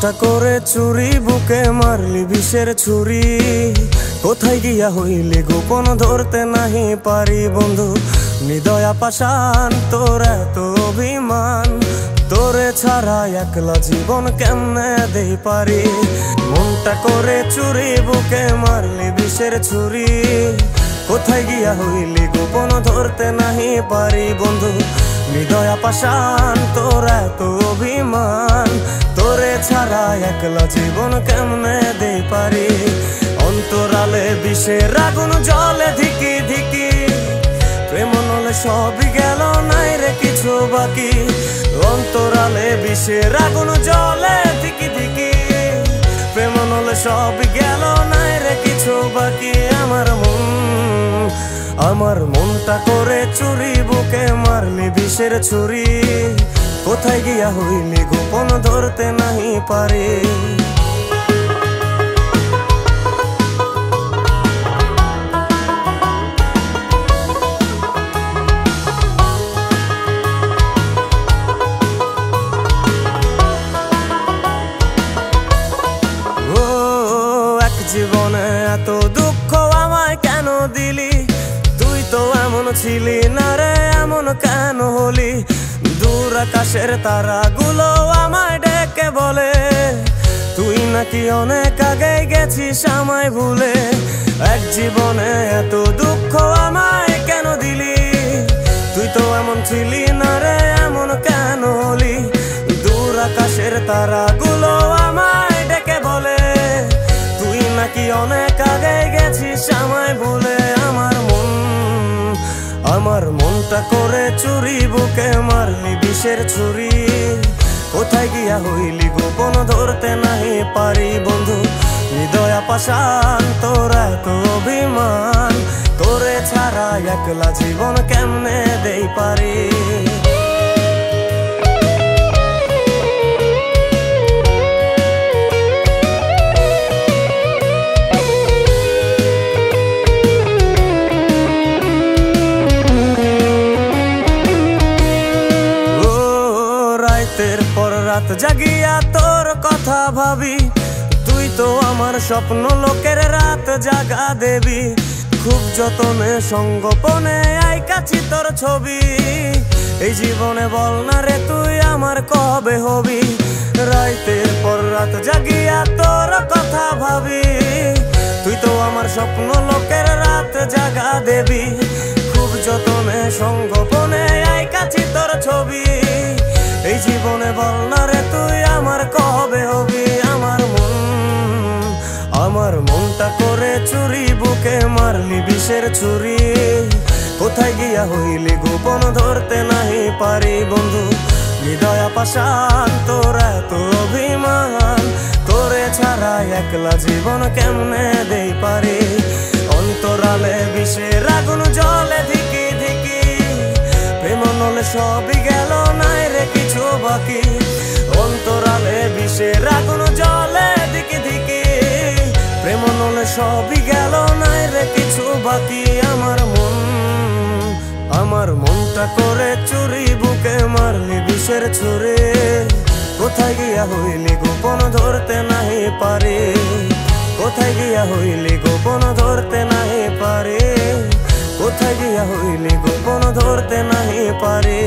মনটা করে চুরি বুকে মারলি বিষের ছুরি। কোথায় গিয়া হইলি গোপন ধরতে নাহি পারি বন্ধু। হৃদয়া পাষাণ তোর এত অভিমান, তোরে ছাড়া একলা জীবন কেমনে দেই পারি। মনটা করে চুরি বুকে মারলি বিষের ছুরি। কোথায় গিয়া হইলি গোপন ধরতে নাহি পারি বন্ধু। হৃদয়া পাষাণ তোর এত অভিমান, তোরে ছাড়া একলা জীবন কেমনে দেই পারি। অন্তরালে বিষের আগুন জ্বলে ধিকি ধিকি, প্রেম নলে সবই গেল নাই রে কিছু বাকি। অন্তরালে বিষের আগুন জ্বলে ধিকি ধিকি, প্রেম নলে সবই গেল নাই রে কিছু বাকি। আমার মনটা করে চুরি বুকে মারলি বিষের ছুরি। কোথায় গিয়া হইলি গোপন ধরতে নাহি পারি। এক জীবনে এত দুঃখ আমায় কেন দিলি? তুই তো এমন ছিলি না রে, এমন কেন হলি? দূর আকাশের তারাগুলো আমায় ডেকে বলে, তুই নাকি অনেক আগে গেছিস আমায় ভুলে। এক জীবনে এত দুঃখ আমায় কেন দিলি? তুই তো এমন ছিলি না রে, এমন কেন হলি? দূর আকাশের তারাগুলো আমায় ডেকে বলে, তুই নাকি অনেক আগে গেছিস আমায় ভুলে। আমার মনটা করে চুরি বুকে মারলি বিষের ছুরি। কোথায় গিয়া হইলি গোপন ধরতে নাহি পারি বন্ধু। হৃদয়া পাষাণ তোর এত অভিমান, তোরে ছাড়া একলা জীবন কেমনে দেই পারি। রাতের পর রাত জাগিয়া তোর কথা ভাবি, তুই তো আমার স্বপ্ন লোকের রাত জাগা দেবী। খুব যতনে সঙ্গোপনে আইকাছি তোর ছবি। এই জীবনে বল না রে তুই আমার কবে হবি। রাতের পর রাত জাগিয়া তোর কথা ভাবি, তুই তো আমার স্বপ্ন লোকের রাত জাগা দেবী। খুব যতনে সঙ্গোপনে আইকাছি তোর ছবি। এই জীবনে বল না রে তুই আমার কবে হবি। আমার মনটা করে চুরি বুকে মারলি বিষের ছুরি। কোথায় গিয়া হইলি গোপন ধরতে নাহি পারি বন্ধু। হৃদয়া পাষাণ তোর এত অভিমান, তোরে ছাড়া একলা জীবন কেমনে দেই পারি। অন্তরালে বিষের আগুন জ্বলে ধিকি ধিকি, প্রেম নলে সবই গেল নাই রে কিছু বাকি। অন্তরালে বিষের আগুন জ্বলে ধিকি ধিকি, প্রেম নলে সবই গেল নাই রে কিছু বাকি। আমার মনটা করে চুরি বুকে মারলি বিষের ছুরি। কোথায় গিয়া হইলি গোপন ধরতে নাহি পারি। কোথায় গিয়া হইলি গোপন ধরতে নাহি পারি। কোথায় গিয়া হইলি গোপন ধরতে নাহি পারি।